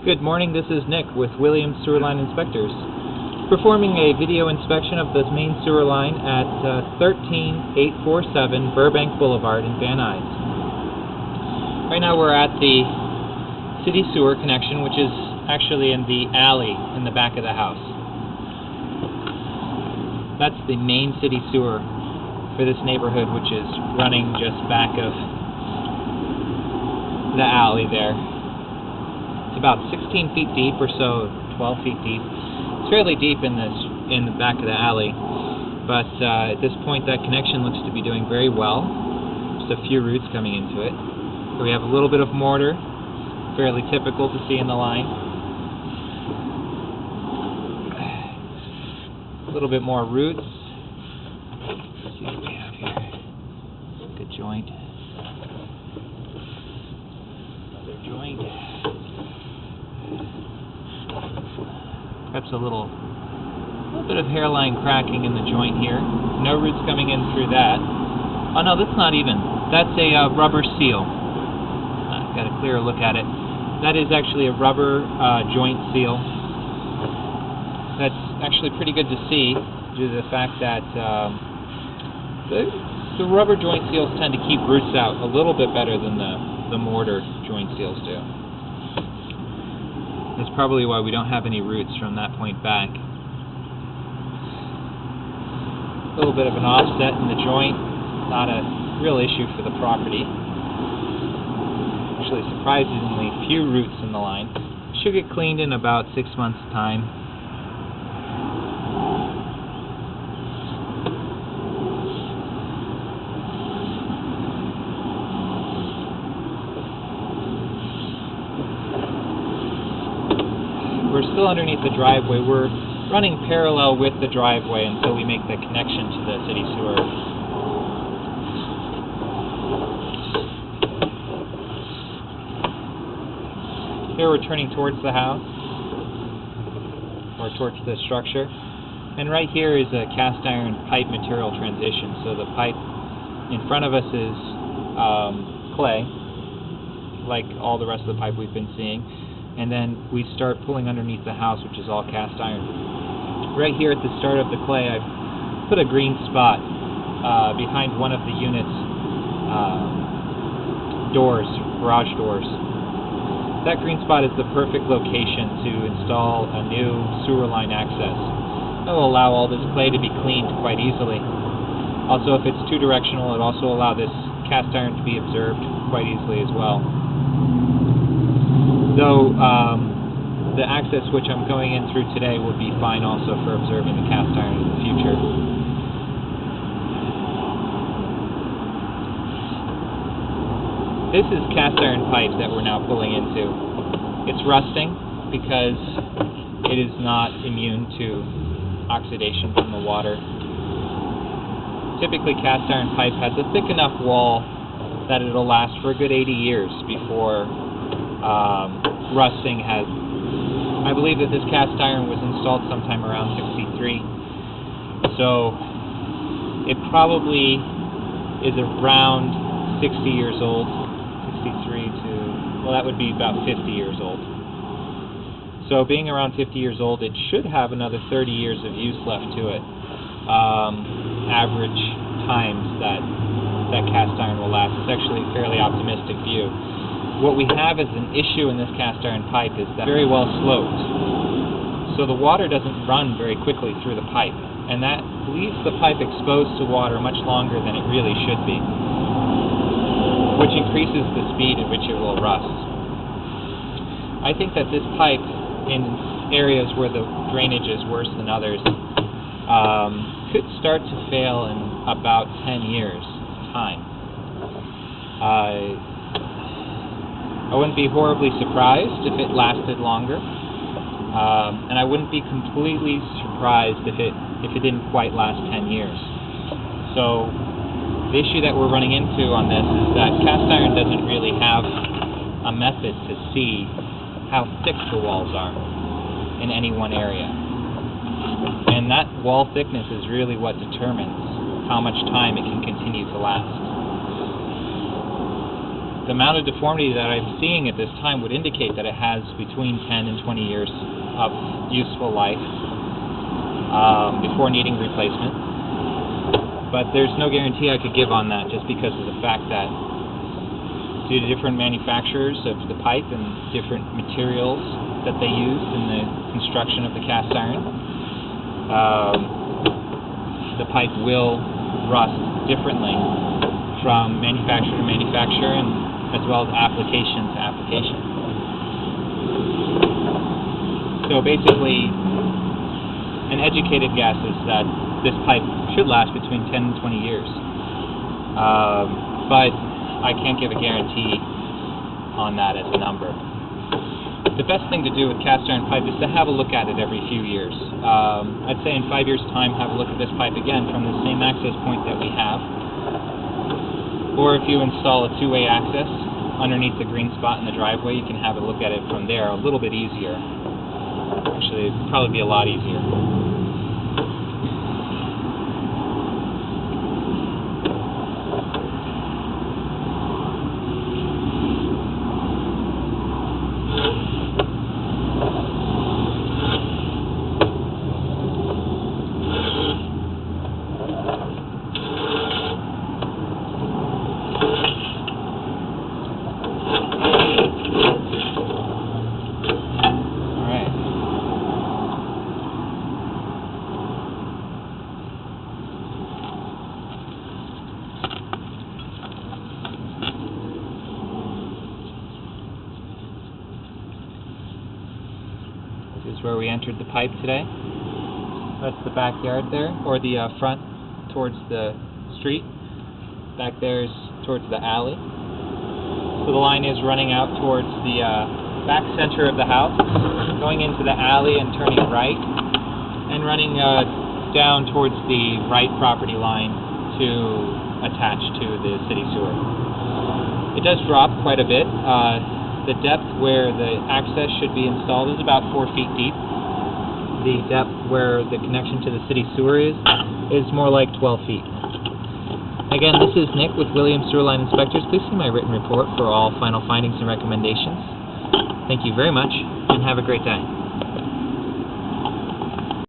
Good morning, this is Nick with Williams Sewer Line Inspectors, performing a video inspection of the main sewer line at 13847 Burbank Boulevard in Van Nuys. Right now we're at the city sewer connection, which is actually in the alley in the back of the house. That's the main city sewer for this neighborhood, which is running just back of the alley there. It's about 16 feet deep or so, 12 feet deep. It's fairly deep in the back of the alley, but at this point that connection looks to be doing very well. Just a few roots coming into it. So we have a little bit of mortar, fairly typical to see in the line. A little bit more roots. Let's see what we have here. Good joint. Another joint. Perhaps a little bit of hairline cracking in the joint here. No roots coming in through that. Oh no, that's not even. That's a rubber seal. Got a clearer look at it. That is actually a rubber joint seal. That's actually pretty good to see due to the fact that the rubber joint seals tend to keep roots out a little bit better than the mortar joint seals do. That's probably why we don't have any roots from that point back. A little bit of an offset in the joint, not a real issue for the property. Actually, surprisingly few roots in the line. Should get cleaned in about 6 months' time. We're still underneath the driveway. We're running parallel with the driveway until we make the connection to the city sewer. Here we're turning towards the house, or towards the structure. And right here is a cast iron pipe material transition. So the pipe in front of us is clay, like all the rest of the pipe we've been seeing. And then we start pulling underneath the house, which is all cast iron. Right here at the start of the clay, I've put a green spot behind one of the unit's doors, garage doors. That green spot is the perfect location to install a new sewer line access. It will allow all this clay to be cleaned quite easily. Also, if it's two-directional, it also allow this cast iron to be observed quite easily as well. Though the access which I'm going in through today will be fine also for observing the cast iron in the future. This is cast iron pipe that we're now pulling into. It's rusting because it is not immune to oxidation from the water. Typically cast iron pipe has a thick enough wall that it'll last for a good 80 years before rusting has. I believe that this cast iron was installed sometime around 63, so it probably is around 60 years old. 63 to, well, that would be about 50 years old. So being around 50 years old, it should have another 30 years of use left to it. Average times that cast iron will last. It's actually a fairly optimistic view. What we have as an issue in this cast iron pipe is that it's very well sloped. So the water doesn't run very quickly through the pipe, and that leaves the pipe exposed to water much longer than it really should be, which increases the speed at which it will rust. I think that this pipe, in areas where the drainage is worse than others, could start to fail in about 10 years' time. I wouldn't be horribly surprised if it lasted longer, and I wouldn't be completely surprised if it didn't quite last 10 years. So the issue that we're running into on this is that cast iron doesn't really have a method to see how thick the walls are in any one area. And that wall thickness is really what determines how much time it can continue to last. the amount of deformity that I'm seeing at this time would indicate that it has between 10 and 20 years of useful life before needing replacement. But there's no guarantee I could give on that, just because of the fact that due to different manufacturers of the pipe and different materials that they used in the construction of the cast iron, the pipe will rust differently from manufacturer to manufacturer, and as well as application to application. So basically, an educated guess is that this pipe should last between 10 and 20 years. But I can't give a guarantee on that as a number. The best thing to do with cast iron pipe is to have a look at it every few years. I'd say in 5 years' time, have a look at this pipe again from the same access point that we have. Or if you install a two-way access underneath the green spot in the driveway, you can have a look at it from there a little bit easier. Actually, it'd probably be a lot easier. This is where we entered the pipe today. That's the backyard there, or the front towards the street. Back there is towards the alley. So the line is running out towards the back center of the house, going into the alley and turning right, and running down towards the right property line to attach to the city sewer. It does drop quite a bit. The depth where the access should be installed is about 4 feet deep. The depth where the connection to the city sewer is more like 12 feet. Again, this is Nick with Williams Sewer Line Inspectors. Please see my written report for all final findings and recommendations. Thank you very much, and have a great day.